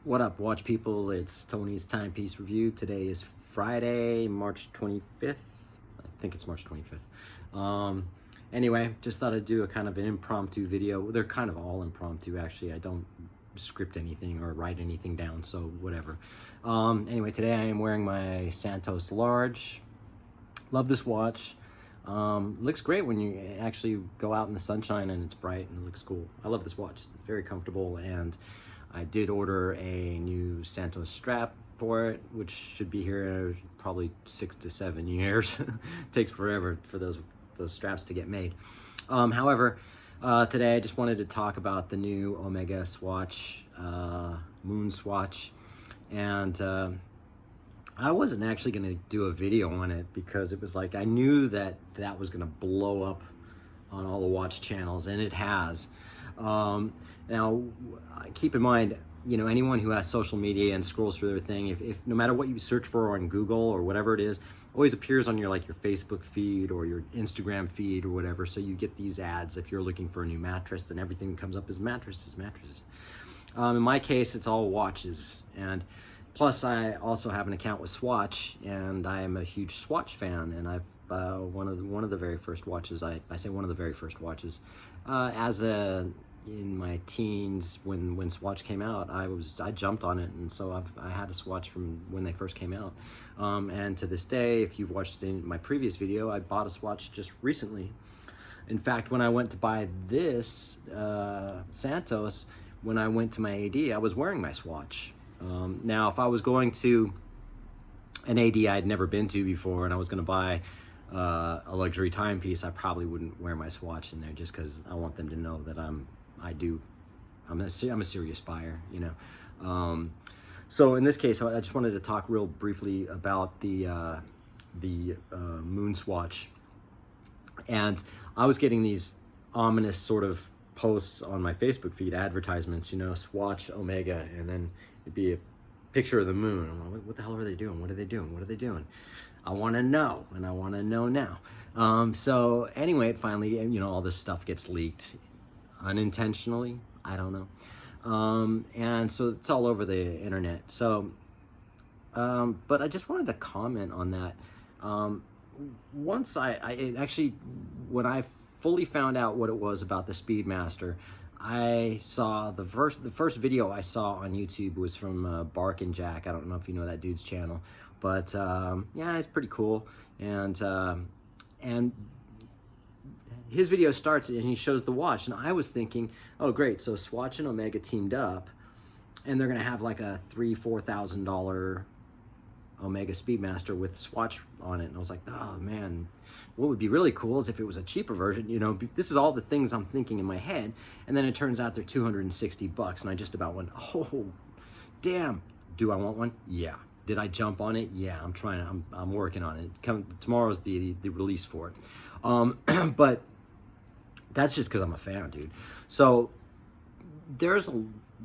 What up, watch people? It's Tony's Timepiece Review. Today is Friday, March 25th. I think it's March 25th. Anyway, just thought I'd do a kind of an impromptu video. They're kind of all impromptu, actually. I don't script anything or write anything down, so whatever. Anyway, today I am wearing my Santos Large. Love this watch. Looks great when you actually go out in the sunshine and it's bright and it looks cool. I love this watch. It's very comfortable, and I did order a new Santos strap for it, which should be here probably 6 to 7 years. Takes forever for those straps to get made. However, today I just wanted to talk about the new Omega Swatch, Moon Swatch, and I wasn't actually going to do a video on it because it was like I knew that was going to blow up on all the watch channels, and it has. Now, keep in mind, you know, anyone who has social media and scrolls through their thing, if no matter what you search for on Google or whatever it is, always appears on your Facebook feed or your Instagram feed or whatever. So you get these ads if you're looking for a new mattress, then everything comes up as mattresses. In my case, it's all watches, and plus I also have an account with Swatch, and I am a huge Swatch fan, and I've one of the very first watches. I say one of the very first watches. In my teens, when Swatch came out, I jumped on it, and so I had a Swatch from when they first came out. And to this day, if you've watched it in my previous video, I bought a Swatch just recently. In fact, when I went to buy this Santos, when I went to my AD, I was wearing my Swatch. Now, if I was going to an AD I'd never been to before, and I was going to buy a luxury timepiece, I probably wouldn't wear my Swatch in there, just because I want them to know that I'm a serious buyer, you know. So in this case, I just wanted to talk real briefly about the Moon Swatch, and I was getting these ominous sort of posts on my Facebook feed, advertisements, you know, Swatch Omega, and then it'd be a picture of the moon. I'm like, what the hell are they doing? What are they doing? What are they doing? I want to know, and I want to know now. So anyway, it finally, you know, all this stuff gets leaked unintentionally. I don't know. And so it's all over the internet. So, but I just wanted to comment on that. Once I actually, when I fully found out what it was about the Speedmaster, I saw the first video I saw on YouTube was from Bark and Jack. I don't know if you know that dude's channel, but yeah, it's pretty cool. And his video starts and he shows the watch, and I was thinking, oh great, so Swatch and Omega teamed up, and they're gonna have like a $3,000-$4,000 Omega Speedmaster with Swatch on it. And I was like, oh man, what would be really cool is if it was a cheaper version, you know. This is all the things I'm thinking in my head, and then it turns out they're $260, and I just about went, oh damn, do I want one? Yeah. Did I jump on it? Yeah, I'm working on it. Tomorrow's the release for it. But that's just because I'm a fan, dude. So there's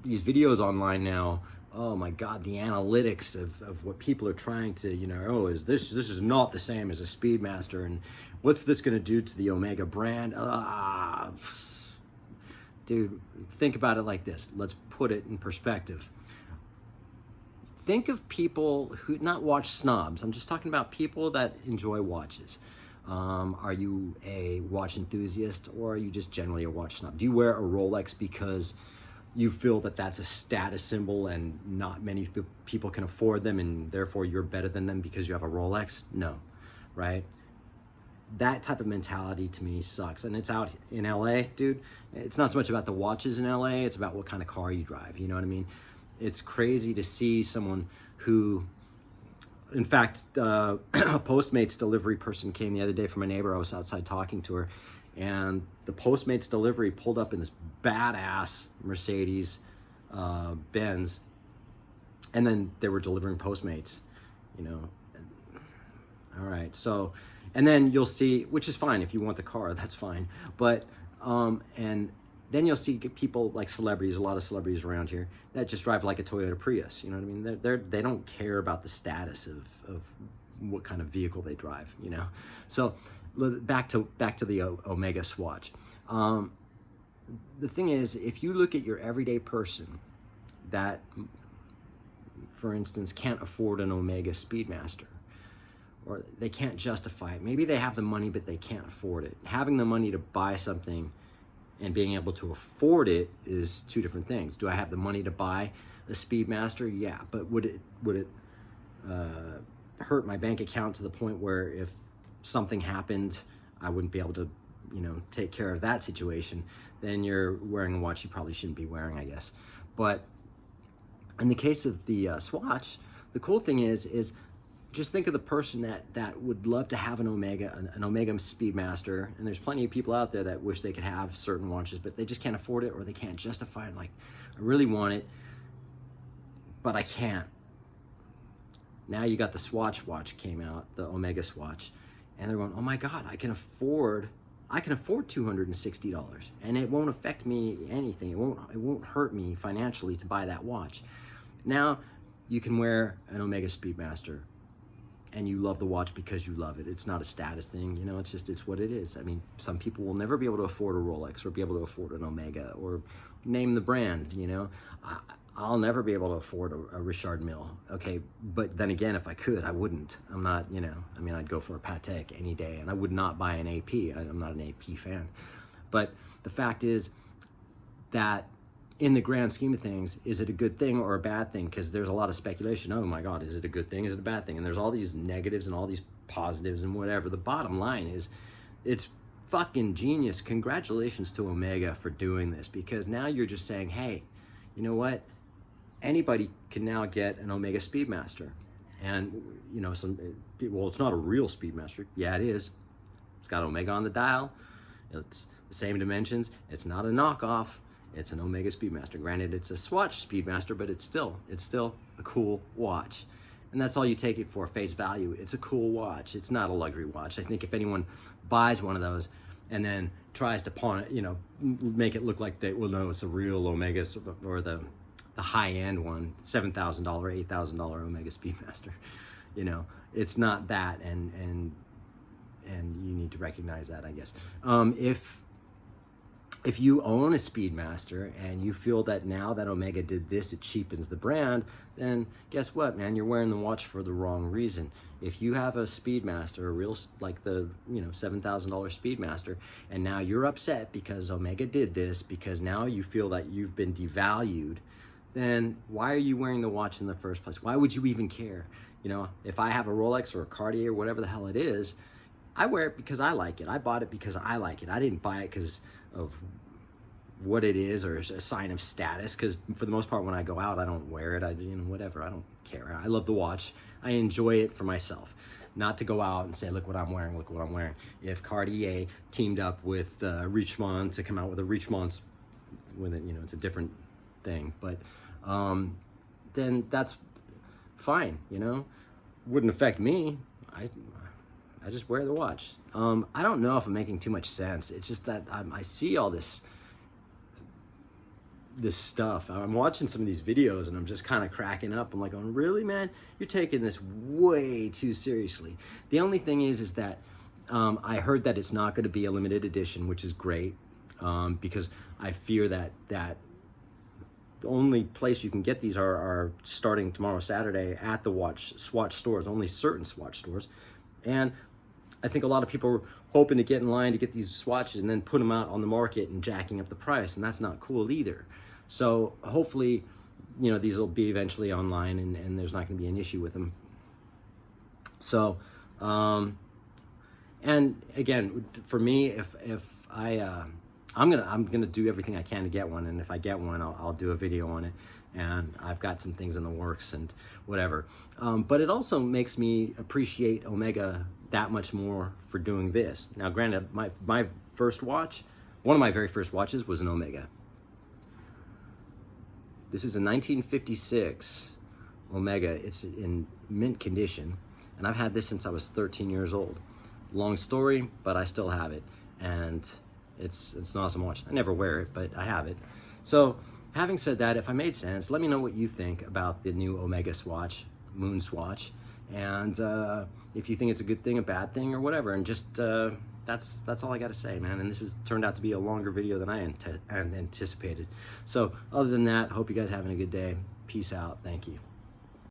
these videos online now. Oh my God, the analytics of what people are trying to, you know, oh, this is not the same as a Speedmaster, and what's this going to do to the Omega brand? Dude, think about it like this. Let's put it in perspective. Think of people who, not watch snobs, I'm just talking about people that enjoy watches. Are you a watch enthusiast, or are you just generally a watch snob? Do you wear a Rolex because you feel that that's a status symbol and not many people can afford them, and therefore you're better than them because you have a Rolex? No, right? That type of mentality to me sucks. And it's out in LA, dude. It's not so much about the watches in LA, it's about what kind of car you drive, you know what I mean? It's crazy to see someone who, in fact, a Postmates delivery person came the other day from a neighbor. I was outside talking to her, and the Postmates delivery pulled up in this badass Mercedes Benz, and then they were delivering Postmates, you know. All right, so, and then you'll see, which is fine if you want the car, that's fine, but and then you'll see people like celebrities, a lot of celebrities around here, that just drive like a Toyota Prius. You know what I mean? They don't care about the status of what kind of vehicle they drive, you know? So back to the Omega Swatch. The thing is, if you look at your everyday person that for instance, can't afford an Omega Speedmaster, or they can't justify it. Maybe they have the money, but they can't afford it. Having the money to buy something and being able to afford it is two different things. Do I have the money to buy a Speedmaster? Yeah, but would it hurt my bank account to the point where if something happened, I wouldn't be able to, take care of that situation? Then you're wearing a watch you probably shouldn't be wearing, I guess. But in the case of the Swatch, the cool thing is just think of the person that would love to have an Omega Speedmaster, and there's plenty of people out there that wish they could have certain watches, but they just can't afford it, or they can't justify it. Like, I really want it, but I can't. Now you got the Swatch watch came out, the Omega Swatch, and they're going, oh my God, I can afford $260, and it won't affect me anything. It won't hurt me financially to buy that watch. Now you can wear an Omega Speedmaster, and you love the watch because you love it. It's not a status thing, it's what it is. I mean, some people will never be able to afford a Rolex or be able to afford an Omega or name the brand, I'll never be able to afford a Richard Mille, okay? But then again, if I could, I wouldn't. I'm not, I'd go for a Patek any day, and I would not buy an AP. I'm not an AP fan. But the fact is that in the grand scheme of things, is it a good thing or a bad thing? Because there's a lot of speculation. Oh my God, is it a good thing? Is it a bad thing? And there's all these negatives and all these positives and whatever. The bottom line is, it's fucking genius. Congratulations to Omega for doing this, because now you're just saying, hey, you know what? Anybody can now get an Omega Speedmaster. And, it's not a real Speedmaster. Yeah, it is. It's got Omega on the dial. It's the same dimensions. It's not a knockoff. It's an Omega Speedmaster. Granted, it's a Swatch Speedmaster, but it's still a cool watch. And that's all you take it for, face value. It's a cool watch. It's not a luxury watch. I think if anyone buys one of those and then tries to pawn it, make it look like no, it's a real Omega, or the high-end one, $7,000, $8,000 Omega Speedmaster, it's not that, and you need to recognize that, I guess. If you own a Speedmaster and you feel that now that Omega did this, it cheapens the brand, then guess what, man? You're wearing the watch for the wrong reason. If you have a Speedmaster, a real, like the, $7,000 Speedmaster, and now you're upset because Omega did this, because now you feel that you've been devalued, then why are you wearing the watch in the first place? Why would you even care? If I have a Rolex or a Cartier or whatever the hell it is, I wear it because I like it. I bought it because I like it. I didn't buy it because of what it is or a sign of status, because for the most part when I go out, I don't wear it. Whatever, I don't care. I love the watch. I enjoy it for myself, not to go out and say, look what I'm wearing, look what I'm wearing. If Cartier teamed up with Richemont to come out with a Richemont with it, it's a different thing, but then that's fine, wouldn't affect me. I just wear the watch. I don't know if I'm making too much sense. It's just that I see all this stuff. I'm watching some of these videos and I'm just kind of cracking up. I'm like, oh, really, man? You're taking this way too seriously. The only thing is that I heard that it's not going to be a limited edition, which is great, because I fear that the only place you can get these are starting tomorrow, Saturday, at the Swatch stores, only certain Swatch stores. And I think a lot of people are hoping to get in line to get these Swatches and then put them out on the market and jacking up the price, and that's not cool either. So hopefully, these will be eventually online, and there's not going to be an issue with them. So, and again, for me, if I'm gonna do everything I can to get one, and if I get one, I'll do a video on it, and I've got some things in the works and whatever. But it also makes me appreciate Omega that much more for doing this. Now, granted, my first watch, one of my very first watches was an Omega. This is a 1956 Omega. It's in mint condition, and I've had this since I was 13 years old. Long story, but I still have it, and it's an awesome watch. I never wear it, but I have it. So, having said that, if I made sense, let me know what you think about the new Omega Swatch, Moon Swatch, and if you think it's a good thing, a bad thing, or whatever. And just that's all I got to say, man. And this has turned out to be a longer video than I anticipated. So, other than that, hope you guys are having a good day. Peace out. Thank you.